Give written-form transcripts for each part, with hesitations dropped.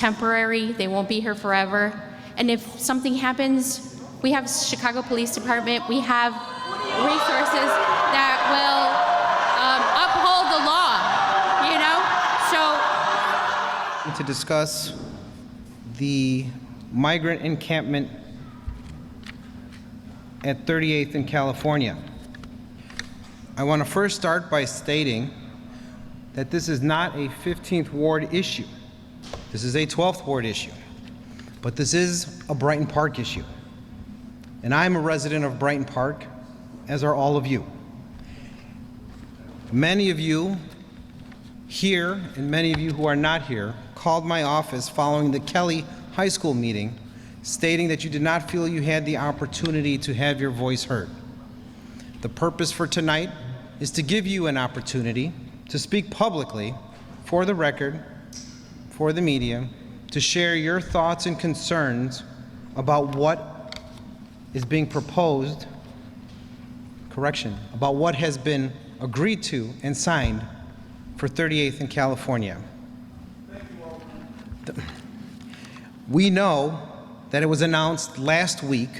temporary. They won't be here forever. And if something happens, we have Chicago Police Department. We have resources that will uphold the law, you know? So. To discuss the migrant encampment at 38th in California. I want to first start by stating that this is not a 15th Ward issue. This is a 12th Ward issue. But this is a Brighton Park issue. And I'm a resident of Brighton Park, as are all of you. Many of you here, and many of you who are not here, called my office following the Kelly High School meeting, stating that you did not feel you had the opportunity to have your voice heard. The purpose for tonight is to give you an opportunity to speak publicly, for the record, for the media, to share your thoughts and concerns about what is being proposed, about what has been agreed to and signed for 38th in California. Thank you, Alderman. We know that it was announced last week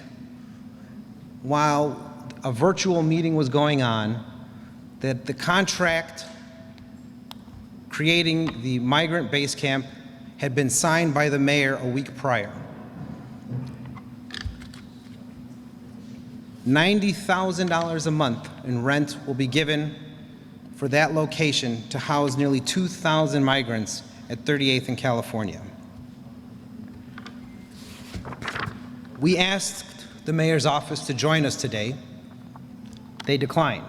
while a virtual meeting was going on that the contract creating the migrant base camp had been signed by the mayor a week prior. $90,000 a month in rent will be given for that location to house nearly 2,000 migrants at 38th in California. We asked the mayor's office to join us today. They declined.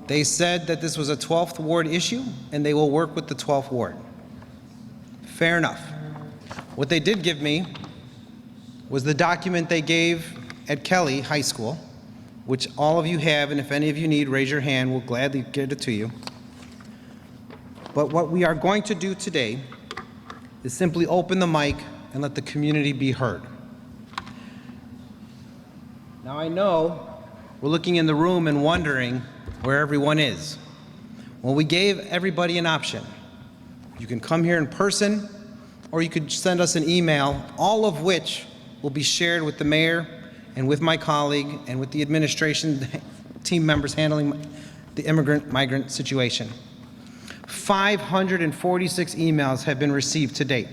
They said that this was a 12th Ward issue and they will work with the 12th Ward. Fair enough. What they did give me was the document they gave at Kelly High School, which all of you have, and if any of you need, raise your hand, we'll gladly get it to you. But what we are going to do today is simply open the mic and let the community be heard. Now I know we're looking in the room and wondering where everyone is. Well, we gave everybody an option. You can come here in person, or you could send us an email, all of which will be shared with the mayor and with my colleague and with the administration team members handling the migrant situation. 546 emails have been received to date.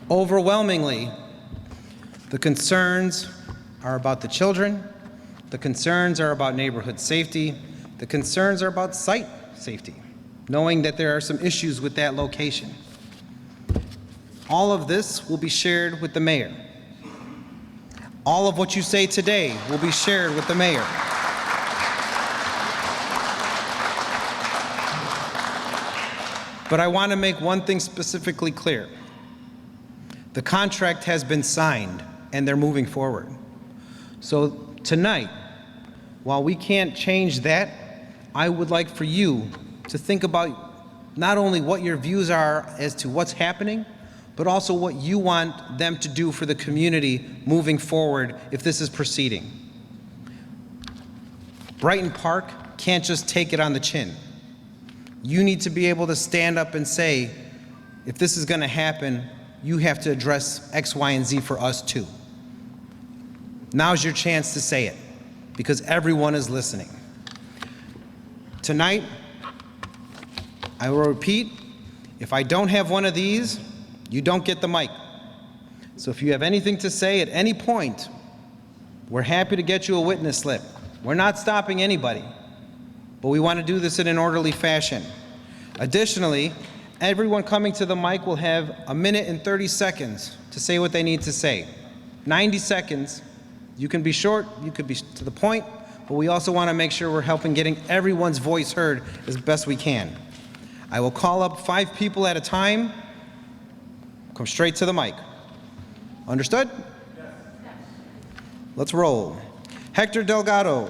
Overwhelmingly, the concerns are about the children, the concerns are about neighborhood safety, the concerns are about site safety, knowing that there are some issues with that location. All of this will be shared with the mayor. All of what you say today will be shared with the mayor. But I want to make one thing specifically clear. The contract has been signed and they're moving forward. So tonight, while we can't change that, I would like for you to think about not only what your views are as to what's happening, but also what you want them to do for the community moving forward if this is proceeding. Brighton Park can't just take it on the chin. You need to be able to stand up and say, if this is going to happen, you have to address X, Y, and Z for us too. Now's your chance to say it, because everyone is listening. Tonight, I will repeat, if I don't have one of these, you don't get the mic. So if you have anything to say at any point, we're happy to get you a witness slip. We're not stopping anybody, but we want to do this in an orderly fashion. Additionally, everyone coming to the mic will have 1 minute and 30 seconds to say what they need to say. 90 seconds, you can be short, you could be to the point, but we also want to make sure we're helping getting everyone's voice heard as best we can. I will call up 5 people at a time. Come straight to the mic. Understood? Yes. Let's roll. Hector Delgado.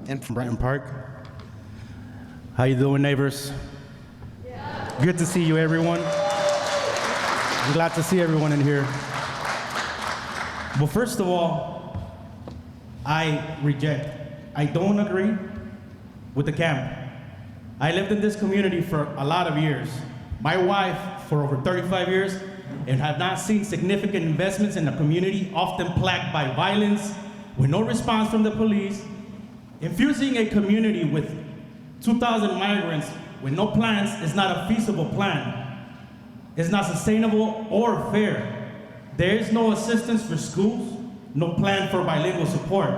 And from Brighton Park. How you doing, neighbors? Good to see you, everyone. I'm glad to see everyone in here. Well, first of all, I reject. I don't agree with the camp. I lived in this community for a lot of years. My wife for over 35 years, and have not seen significant investments in the community, often plagued by violence, with no response from the police. Infusing a community with 2,000 migrants with no plans is not a feasible plan. It's not sustainable or fair. There is no assistance for schools, no plan for bilingual support.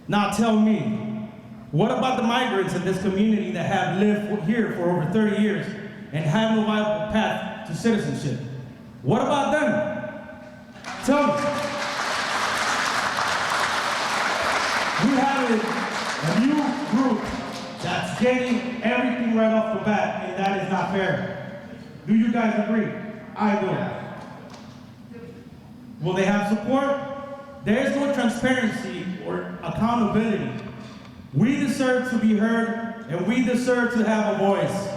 Now tell me, what about the migrants in this community that have lived here for over 30 years and have no viable path to citizenship? What about them? Tell me. We have a new group that's getting everything right off the bat, and that is not fair. Do you guys agree? I do. Will they have support? There is no transparency or accountability. We deserve to be heard, and we deserve to have a voice.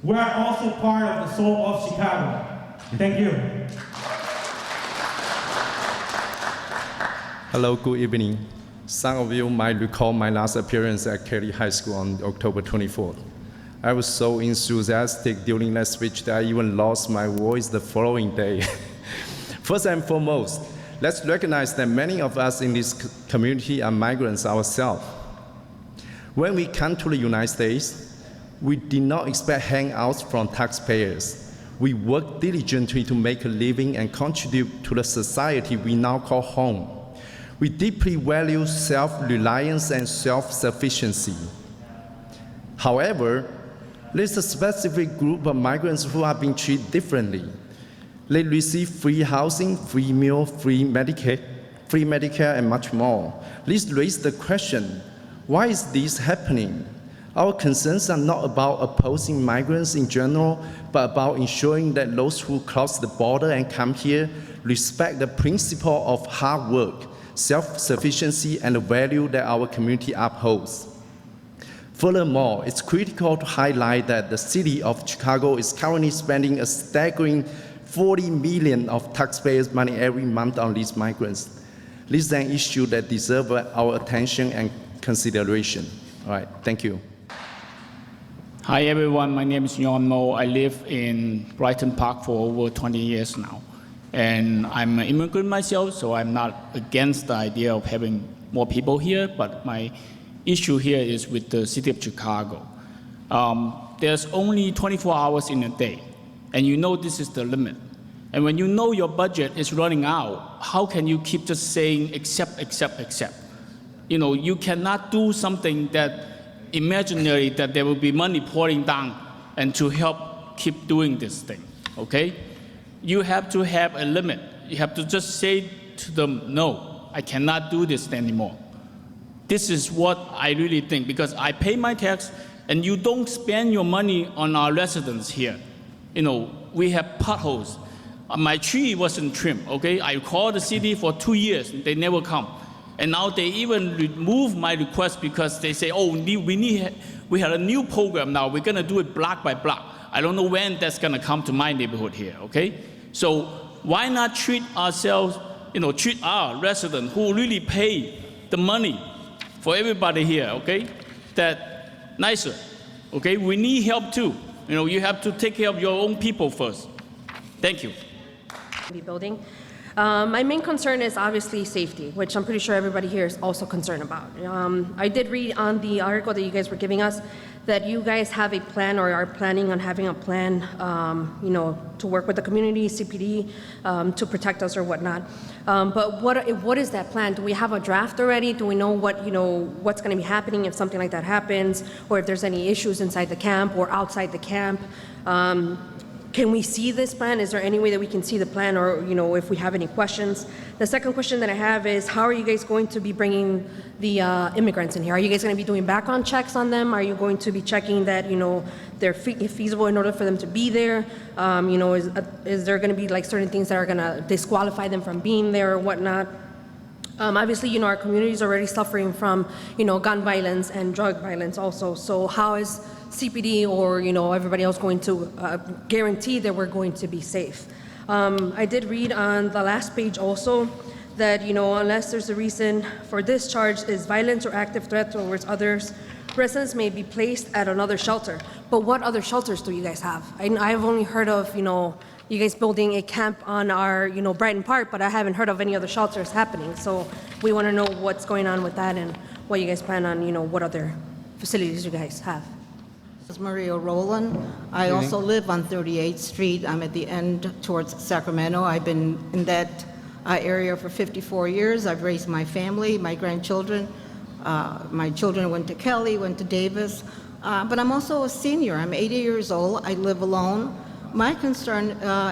We are also part of the soul of Chicago. Thank you. Hello, good evening. Some of you might recall my last appearance at Kelly High School on October 24th. I was so enthusiastic during that speech that I even lost my voice the following day. First and foremost, let's recognize that many of us in this community are migrants ourselves. When we come to the United States, we did not expect handouts from taxpayers. We work diligently to make a living and contribute to the society we now call home. We deeply value self-reliance and self-sufficiency. However, there's a specific group of migrants who are being treated differently. They receive free housing, free meal, free Medicare, and much more. This raises the question, why is this happening? Our concerns are not about opposing migrants in general, but about ensuring that those who cross the border and come here respect the principle of hard work, self-sufficiency, and the value that our community upholds. Furthermore, it's critical to highlight that the city of Chicago is currently spending a staggering $40 million of taxpayers' money every month on these migrants. This is an issue that deserves our attention and consideration. All right, thank you. Hi everyone, my name is Yon Mo. I live in Brighton Park for over 20 years now. And I'm an immigrant myself, so I'm not against the idea of having more people here, but my issue here is with the city of Chicago. There's only 24 hours in a day, and you know this is the limit. And when you know your budget is running out, how can you keep just saying accept? You know, you cannot do something that imaginary that there will be money pouring down and to help keep doing this thing, okay? You have to have a limit. You have to just say to them, no, I cannot do this anymore. This is what I really think, because I pay my tax and you don't spend your money on our residents here. You know, we have potholes. My tree wasn't trimmed, okay? I called the city for 2 years, they never come. And now they even remove my request because they say, oh, we have a new program now. We're going to do it block by block. I don't know when that's going to come to my neighborhood here, okay? So why not treat ourselves, you know, treat our residents who really pay the money for everybody here, okay, that nicer, okay? We need help too. You know, you have to take care of your own people first. Thank you. Building. My main concern is obviously safety, which I'm pretty sure everybody here is also concerned about. I did read on the article that you guys were giving us that you guys have a plan or are planning on having a plan, you know, to work with the community, CPD, to protect us or whatnot. But what is that plan? Do we have a draft already? Do we know what, you know, what's going to be happening if something like that happens, or if there's any issues inside the camp or outside the camp? Can we see this plan? Is there any way that we can see the plan, or, you know, if we have any questions? The second question that I have is, how are you guys going to be bringing the immigrants in here? Are you guys going to be doing background checks on them? Are you going to be checking that, you know, they're feasible in order for them to be there? You know, is there going to be like certain things that are going to disqualify them from being there or whatnot? Obviously, you know, our community is already suffering from, you know, gun violence and drug violence also. So how is CPD or, you know, everybody else going to guarantee that we're going to be safe? I did read on the last page also that, unless there's a reason for discharge is violence or active threat towards others, residents may be placed at another shelter. But what other shelters do you guys have? I've only heard of, you guys building a camp on our, Brighton Park, but I haven't heard of any other shelters happening. So we want to know what's going on with that and what you guys plan on, what other facilities you guys have. This is Maria Rowland. I also live on 38th Street. I'm at the end towards Sacramento. I've been in that area for 54 years. I've raised my family, my grandchildren. My children went to Kelly, went to Davis. But I'm also a senior. I'm 80 years old. I live alone. My concern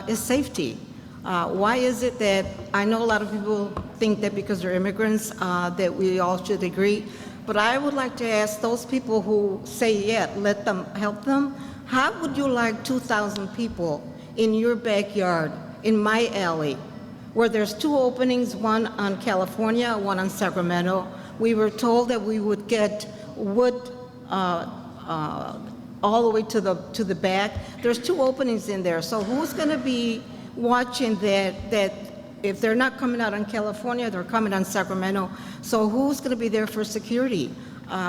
is safety. Why is it that I know a lot of people think that because they're immigrants that we all should agree, but I would like to ask those people who say, yeah, let them help them, how would you like 2,000 people in your backyard, in my alley, where there's 2 openings, one on California, one on Sacramento? We were told that we would get wood all the way to the back. There's 2 openings in there, so who's gonna be watching that if they're not coming out on California, they're coming on Sacramento. So who's going to be there for security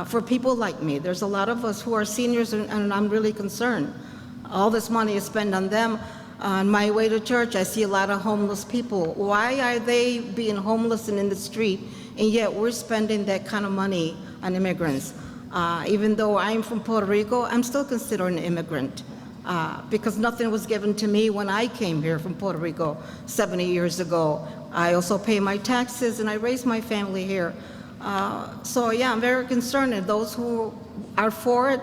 for people like me? There's a lot of us who are seniors, and I'm really concerned. All this money is spent on them. On my way to church, I see a lot of homeless people. Why are they being homeless and in the street, and yet we're spending that kind of money on immigrants? Even though I'm from Puerto Rico, I'm still considered an immigrant. Because nothing was given to me when I came here from Puerto Rico 70 years ago. I also pay my taxes and I raised my family here. So yeah, I'm very concerned. And those who are for it,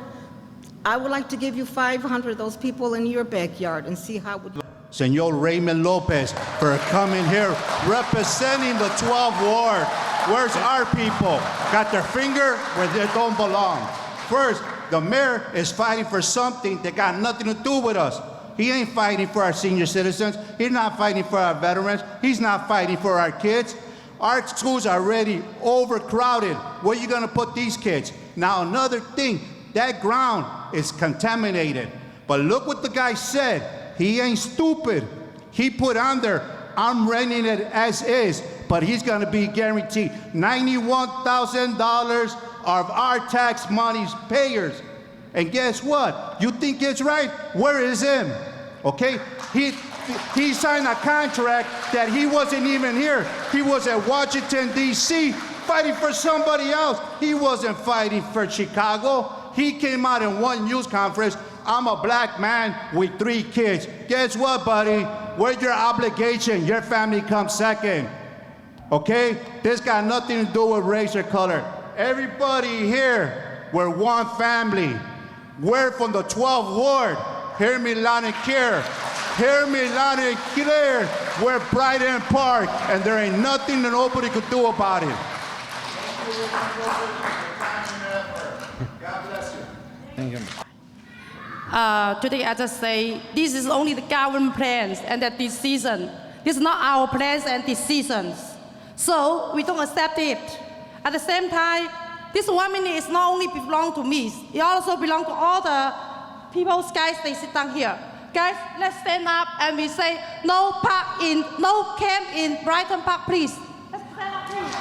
I would like to give you 500 of those people in your backyard and see how would you. Senor Raymond Lopez for coming here representing the 12th Ward. Where's our people? Got their finger where they don't belong. First, the mayor is fighting for something that got nothing to do with us. He ain't fighting for our senior citizens. He's not fighting for our veterans. He's not fighting for our kids. Our schools are already overcrowded. Where are you gonna put these kids? Now another thing, that ground is contaminated. But look what the guy said. He ain't stupid. He put on there, I'm renting it as is, but he's gonna be guaranteed $91,000 of our tax money's payers. And guess what? You think it's right? Where is him? Okay? He signed a contract that he wasn't even here. He was at Washington, D.C. fighting for somebody else. He wasn't fighting for Chicago. He came out in one news conference, I'm a black man with 3 kids. Guess what, buddy? Where's your obligation? Your family comes second. Okay? This got nothing to do with race or color. Everybody here, we're one family. We're from the 12th Ward. Hear me loud and clear. Hear me loud and clear. We're Brighton Park, and there ain't nothing that nobody could do about it. God bless you. Thank you. Today, I just say this is only the government plans and that decision. This is not our plans and decisions. So we don't accept it. At the same time, this 1 minute is not only belong to me, it also belongs to all the people, guys, they sit down here. Guys, let's stand up and we say, no camp in Brighton Park, please. Let's stand up, please.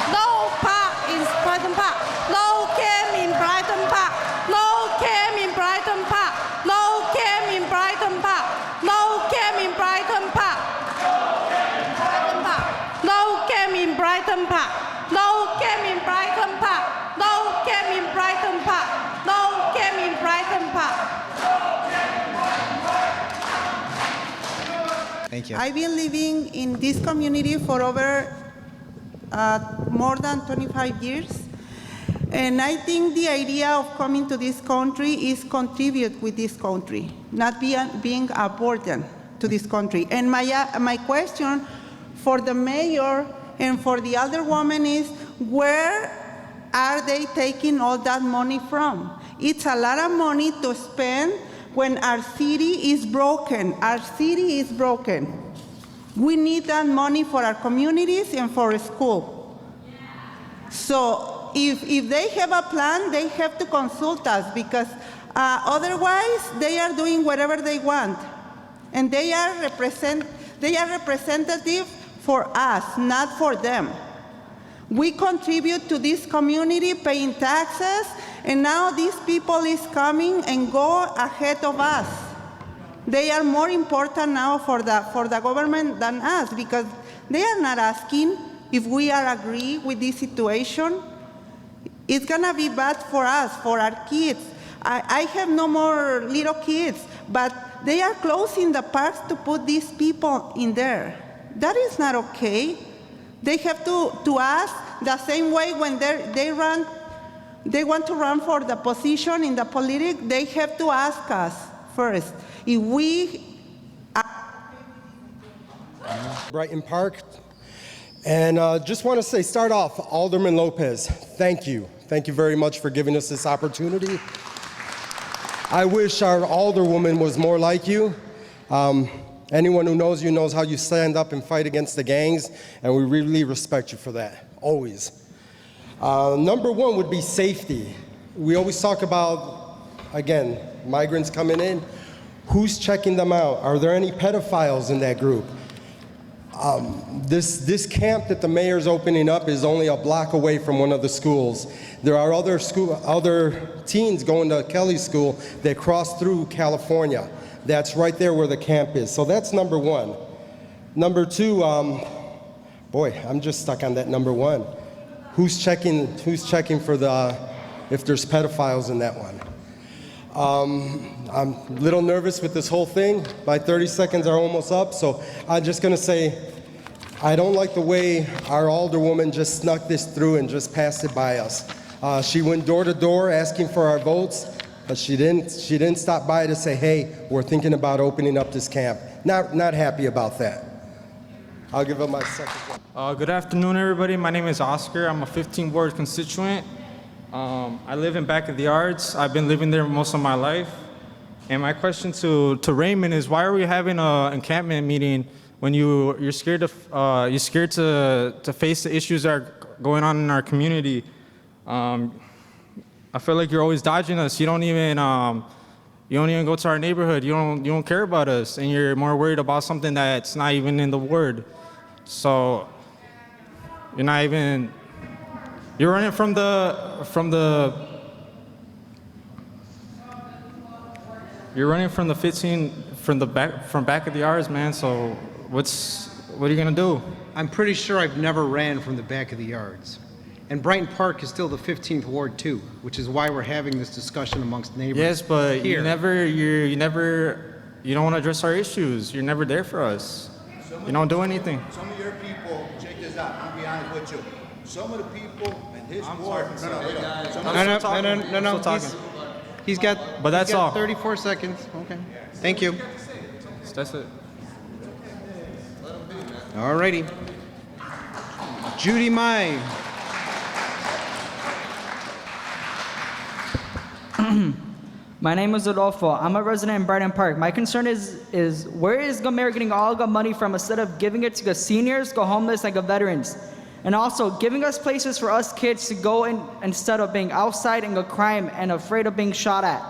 No park in Brighton Park. No camp in Brighton Park. No camp in Brighton Park. No camp in Brighton Park. No camp in Brighton Park. No camp in Brighton Park. No camp in Brighton Park. No camp in Brighton Park. No camp in Brighton Park. Thank you. I've been living in this community for over more than 25 years. And I think the idea of coming to this country is contribute with this country, not being a burden to this country. And my question for the mayor and for the other woman is, where are they taking all that money from? It's a lot of money to spend when our city is broken. Our city is broken. We need that money for our communities and for school. So if they have a plan, they have to consult us, because otherwise they are doing whatever they want. And they are representative for us, not for them. We contribute to this community paying taxes, and now these people is coming and go ahead of us. They are more important now for the government than us, because they are not asking if we are agree with this situation. It's gonna be bad for us, for our kids. I have no more little kids, but they are closing the parks to put these people in there. That is not okay. They have to ask the same way when they want to run for the position in the politics, they have to ask us first if we Brighton Park. And just want to say, start off, Alderman Lopez, thank you. Thank you very much for giving us this opportunity. I wish our alderwoman was more like you. Anyone who knows you knows how you stand up and fight against the gangs, and we really respect you for that, always. Number one would be safety. We always talk about, again, migrants coming in. Who's checking them out? Are there any pedophiles in that group? This camp that the mayor's opening up is only a block away from one of the schools. There are other teens going to Kelly's school that cross through California. That's right there where the camp is. So that's number one. Number two, boy, I'm just stuck on that number one. Who's checking for if there's pedophiles in that one? I'm a little nervous with this whole thing. My 30 seconds are almost up, so I'm just gonna say, I don't like the way our alderwoman just snuck this through and just passed it by us. She went door to door asking for our votes, but she didn't stop by to say, hey, we're thinking about opening up this camp. Not happy about that. I'll give up my second one. Good afternoon, everybody. My name is Oscar. I'm a 15th Ward constituent. I live in Back of the Yards. I've been living there most of my life. And my question to Raymond is, why are we having an encampment meeting when you're scared to face the issues that are going on in our community? I feel like you're always dodging us. You don't even go to our neighborhood. You don't care about us, and you're more worried about something that's not even in the ward. So you're running from back of the yards, man. So what are you gonna do? I'm pretty sure I've never ran from the back of the yards. And Brighton Park is still the 15th Ward too, which is why we're having this discussion amongst neighbors. Yes, but here. you don't want to address our issues. You're never there for us. You don't do anything. Some of your people, check this out, I'll be honest with you. Some of the people in his ward. No. He's got. But that's all. 34 seconds. Okay. Thank you. That's it. All righty. Judy Mai. My name is Adolfo. I'm a resident in Brighton Park. My concern is where is the mayor getting all the money from instead of giving it to the seniors, the homeless, and the veterans? And also giving us places for us kids to go in instead of being outside in the crime and afraid of being shot at.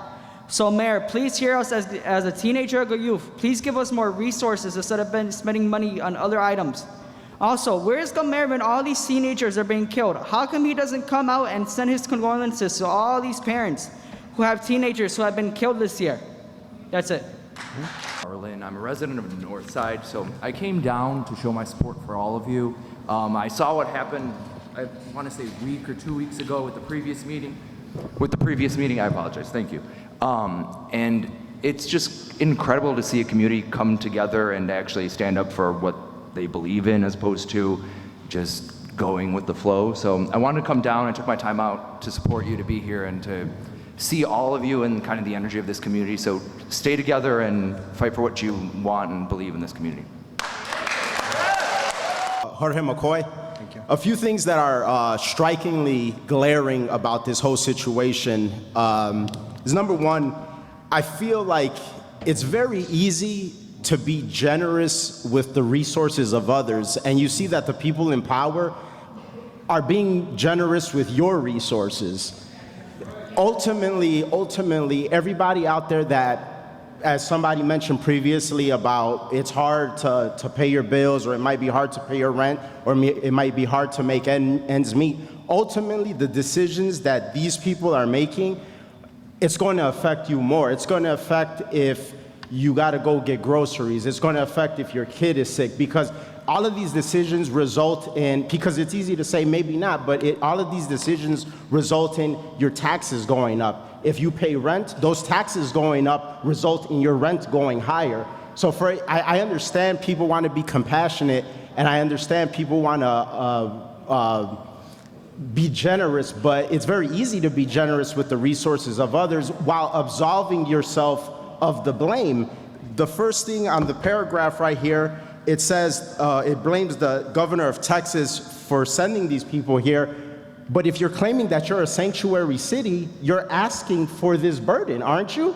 So Mayor, please hear us as a teenager or youth. Please give us more resources instead of spending money on other items. Also, where is the mayor when all these teenagers are being killed? How come he doesn't come out and send his condolences to all these parents who have teenagers who have been killed this year? That's it. Arlen, I'm a resident of the North Side, so I came down to show my support for all of you. I saw what happened, I want to say a week or 2 weeks ago with the previous meeting. I apologize, thank you. And it's just incredible to see a community come together and actually stand up for what they believe in as opposed to just going with the flow. So I wanted to come down, I took my time out to support you, to be here and to see all of you and kind of the energy of this community. So stay together and fight for what you want and believe in this community. Jorge McCoy. Thank you. A few things that are strikingly glaring about this whole situation is, number one, I feel like it's very easy to be generous with the resources of others, and you see that the people in power are being generous with your resources. Ultimately, everybody out there that as somebody mentioned previously about it's hard to pay your bills, or it might be hard to pay your rent, or it might be hard to make ends meet. Ultimately, the decisions that these people are making, it's going to affect you more. It's going to affect if you got to go get groceries. It's going to affect if your kid is sick, because all of these decisions result in, because it's easy to say maybe not, but all of these decisions result in your taxes going up. If you pay rent, those taxes going up result in your rent going higher. So I understand people want to be compassionate, and I understand people want to be generous, but it's very easy to be generous with the resources of others while absolving yourself of the blame. The first thing on the paragraph right here, it says it blames the governor of Texas for sending these people here. But if you're claiming that you're a sanctuary city, you're asking for this burden, aren't you?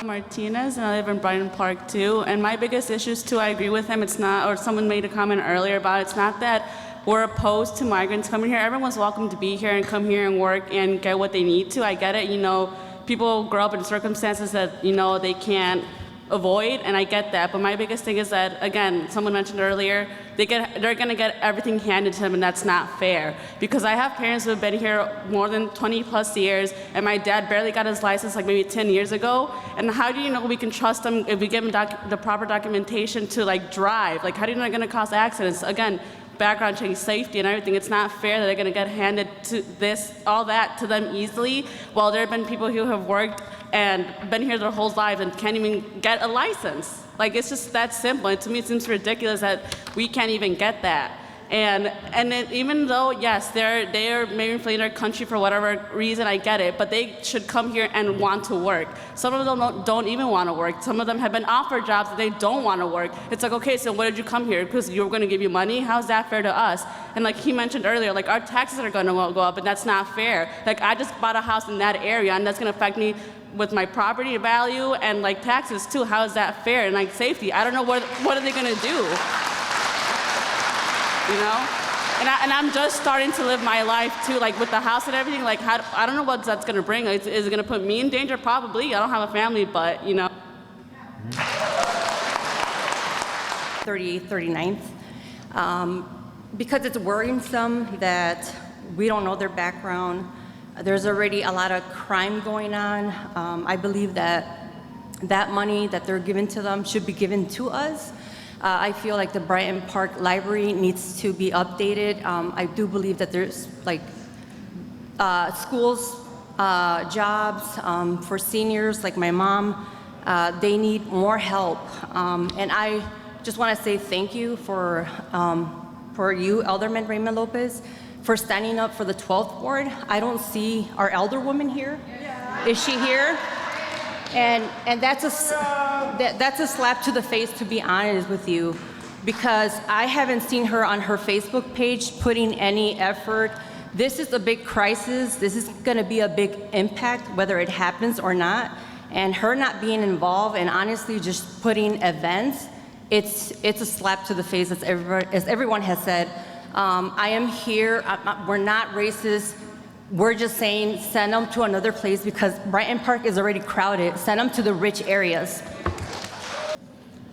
Martinez, and I live in Brighton Park too. And my biggest issues too, I agree with him. It's not, or someone made a comment earlier about it's not that we're opposed to migrants coming here. Everyone's welcome to be here and come here and work and get what they need to. I get it. You know, people grow up in circumstances that, you know, they can't avoid, and I get that. But my biggest thing is that, again, someone mentioned earlier, they're gonna get everything handed to them, and that's not fair. Because I have parents who have been here more than 20 plus years, and my dad barely got his license like maybe 10 years ago. And how do you know we can trust them if we give them the proper documentation to like drive? Like, how do you know they're gonna cause accidents? Again, background check, safety and everything. It's not fair that they're gonna get handed to all that to them easily, while there have been people who have worked and been here their whole lives and can't even get a license. Like, it's just that simple. And to me, it seems ridiculous that we can't even get that. And even though, yes, they are maybe fleeing their country for whatever reason, I get it, but they should come here and want to work. Some of them don't even want to work. Some of them have been offered jobs that they don't want to work. It's like, okay, so why did you come here? Because you were going to give you money? How's that fair to us? And like he mentioned earlier, like our taxes are going to go up, and that's not fair. Like, I just bought a house in that area, and that's going to affect me with my property value and like taxes too. How is that fair? And like safety, I don't know what are they going to do? You know? And I'm just starting to live my life too, like with the house and everything. Like, I don't know what that's gonna bring. Is it gonna put me in danger? Probably. I don't have a family, but you know. 38th, 39th. Because it's worrisome that we don't know their background. There's already a lot of crime going on. I believe that money that they're giving to them should be given to us. I feel like the Brighton Park Library needs to be updated. I do believe that there's like schools, jobs for seniors like my mom. They need more help. And I just want to say thank you for you, Alderman Raymond Lopez, for standing up for the 12th ward. I don't see our elder woman here. Is she here? And that's a slap to the face, to be honest with you, because I haven't seen her on her Facebook page putting any effort. This is a big crisis. This is going to be a big impact, whether it happens or not. And her not being involved and honestly just putting events, it's a slap to the face, as everyone has said. I am here. We're not racist. We're just saying send them to another place because Brighton Park is already crowded. Send them to the rich areas.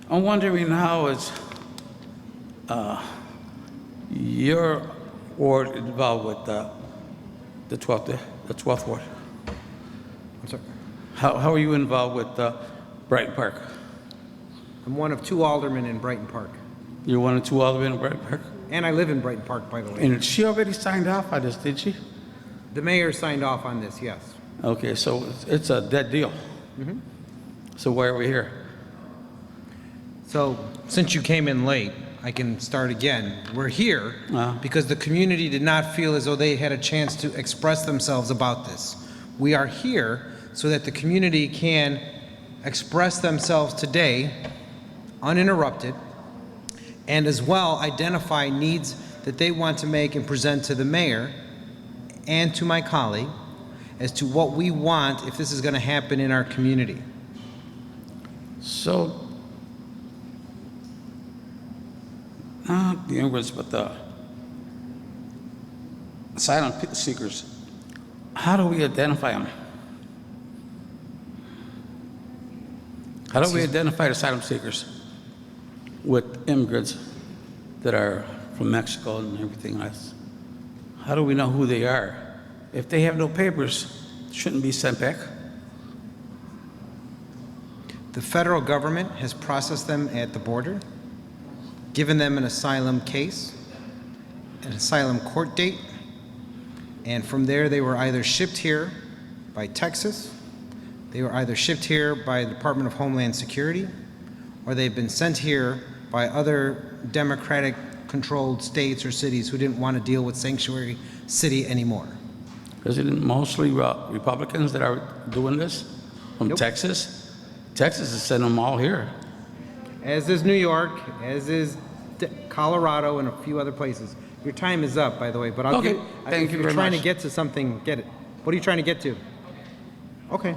I'm wondering how is your ward involved with the 12th ward? I'm sorry? How are you involved with Brighton Park? I'm one of 2 aldermen in Brighton Park. You're one of 2 aldermen in Brighton Park? And I live in Brighton Park, by the way. And she already signed off on this, did she? The mayor signed off on this, yes. Okay, so it's a dead deal. Mm-hmm. So why are we here? So, since you came in late, I can start again. We're here because the community did not feel as though they had a chance to express themselves about this. We are here so that the community can express themselves today, uninterrupted, and as well identify needs that they want to make and present to the mayor and to my colleague as to what we want if this is going to happen in our community. So, not the immigrants, but the asylum seekers, how do we identify them? How do we identify asylum seekers with immigrants that are from Mexico and everything else? How do we know who they are? If they have no papers, shouldn't be sent back. The federal government has processed them at the border, given them an asylum case, an asylum court date, and from there they were either shipped here by Texas, they were either shipped here by the Department of Homeland Security, or they've been sent here by other Democratic-controlled states or cities who didn't want to deal with sanctuary city anymore. Is it mostly Republicans that are doing this from Nope. Texas? Texas is sending them all here. As is New York, as is Colorado, and a few other places. Your time is up, by the way, but I'll Okay. give, Thank if you you're very trying much. to get to something, get it. What are you trying to get to? Okay.